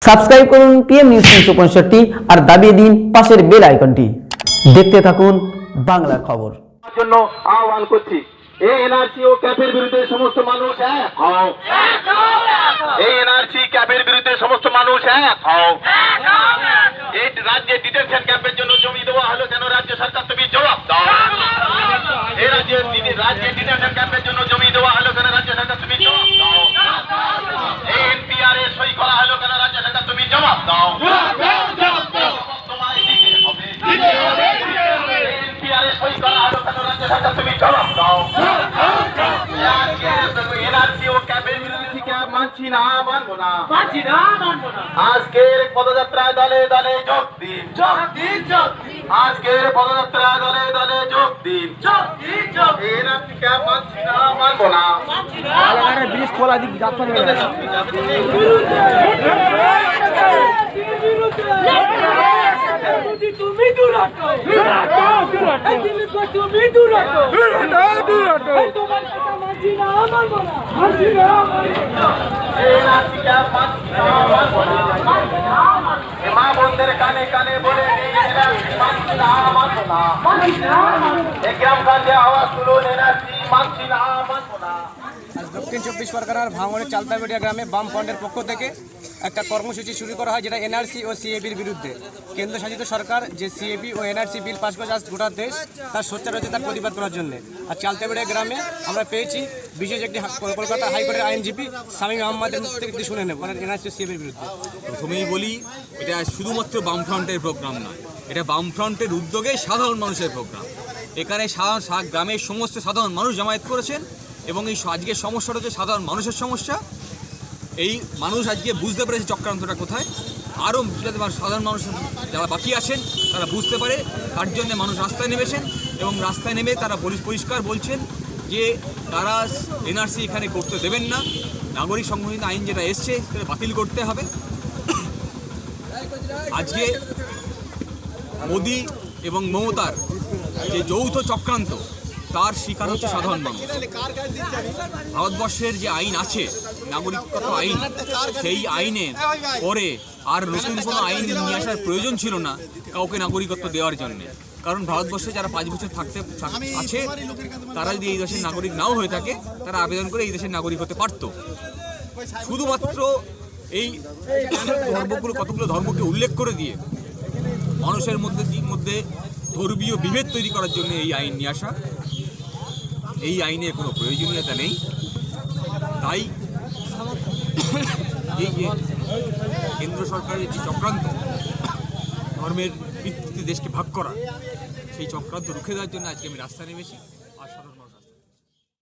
Subscribe করুন PM news 365 আর দাবিয়ে দিন পাশের বেল আইকনটি। দেখতে থাকুন বাংলার খবর। জন্য আহ্বান করছি, এই এনআরসি ও ক্যাপের বিরুদ্ধে সমস্ত মানুষ এক হও। এই এনআরসি ক্যাপের বিরুদ্ধে সমস্ত মানুষ এক হও। এই রাজ্যে ডিটেনশন ক্যাম্পের জন্য জমি দেওয়া হলো কেন? রাজ্য সরকার তুমি জবাব দাও। এই রাজ্যে ডিটেনশন ক্যাম্পের জন্য জমি দেওয়া হলো কেন? রাজ্য সরকার তুমি জবাব দাও। এই এনপিআর এ সই করা হলো কেন? রাজ্য সরকার তুমি জবাব দাও। তোমায় দিতে হবে। এনপিআর এ সই করা হলো কেন? রাজ্য সরকার তুমি জবাব দাও। এনআরসি ও ক্যাপের বিরুদ্ধে থেকে মানছি না, মানবো না। আজকের পদযাত্রায় দলে দলে যোগ দিন। আজকের পদযাত্রায় দলে দলে যোগ দিন। এনআরসি ক্যাপ মানছি না, মানবো না। ব্রিজ খোলা দিক তুমি দূর হটো, তুমি দূর হটো, তোমার কথা মানছি না, মানবো না, মানছি না, এনআরসি ক্যাপ মানছি না, মানবো না। মা বোনদের কানে কানে বলে দিন, এনআরসি মানছি না, মানবো না। এই গ্রামগঞ্জে আওয়াজ তুলুন, এনআরসি মানছি না, মানবো না। আজ দক্ষিণ 24 পরগনার ভাঙড়ের চালতাবেড়িয়া গ্রামে বামফ্রন্টের পক্ষ থেকে একটা কর্মসূচি শুরু করা হয়, যেটা এনআরসি ও সিএবির বিরুদ্ধে। কেন্দ্রশাসিত সরকার যে সিএবি ও এনআরসি বিল পাস করেছে আজ গোটা দেশ তার সোচ্চার হচ্ছে তার প্রতিবাদ করার জন্য। আর চালতাবেড়িয়া গ্রামে আমরা পেয়েছি বিশেষ একটি কলকাতা হাইকোর্টের আইনজীবী শামীম আহমদের মুখ থেকে শুনে নেব এনআরসি ও সিএবির বিরুদ্ধে। প্রথমেই বলি, এটা শুধুমাত্র বামফ্রন্টের প্রোগ্রাম নয়, এটা বামফ্রন্টের উদ্যোগে সাধারণ মানুষের প্রোগ্রাম। এখানে গ্রামের সমস্ত সাধারণ মানুষ জমায়েত করেছেন এবং এই আজকের সমস্যাটা হচ্ছে সাধারণ মানুষের সমস্যা। এই মানুষ আজকে বুঝতে পেরেছে চক্রান্তটা কোথায়। আরও সাধারণ মানুষ যারা বাকি আছেন তারা বুঝতে পারে, তার জন্য মানুষ রাস্তায় নেমেছেন এবং রাস্তায় নেমে তারা পরিষ্কার বলছেন যে তারা এনআরসি এখানে করতে দেবেন না। নাগরিক সংশোধনী আইন যেটা এসছে সেটা বাতিল করতে হবে। আজকে মোদি এবং মমতার যে যৌথ চক্রান্ত তার শিকার হচ্ছে সাধারণ মানুষ। ভারতবর্ষের যে আইন আছে, নাগরিকত্ব আইন, সেই আইনের পরে আর নতুন কোনো আইন নিয়ে আসার প্রয়োজন ছিল না কাউকে নাগরিকত্ব দেওয়ার জন্য। কারণ ভারতবর্ষে যারা 5 বছর থাকতে আছে তারা যদি এই দেশের নাগরিক নাও হয়ে থাকে, তারা আবেদন করে এই দেশের নাগরিক হতে পারত। শুধুমাত্র এই কতগুলো ধর্মকে উল্লেখ করে দিয়ে মানুষের মধ্যে ধর্মীয় বিভেদ তৈরি করার জন্য এই আইন নিয়ে আসা। এই আইনের কোনো প্রয়োজনীয়তা নেই। তাই এই যে কেন্দ্র সরকারের যে চক্রান্ত ধর্মের ভিত্তিতে দেশকে ভাগ করা, সেই চক্রান্ত রুখে দেওয়ার জন্য আজকে আমি রাস্তায় নেমেছি। আর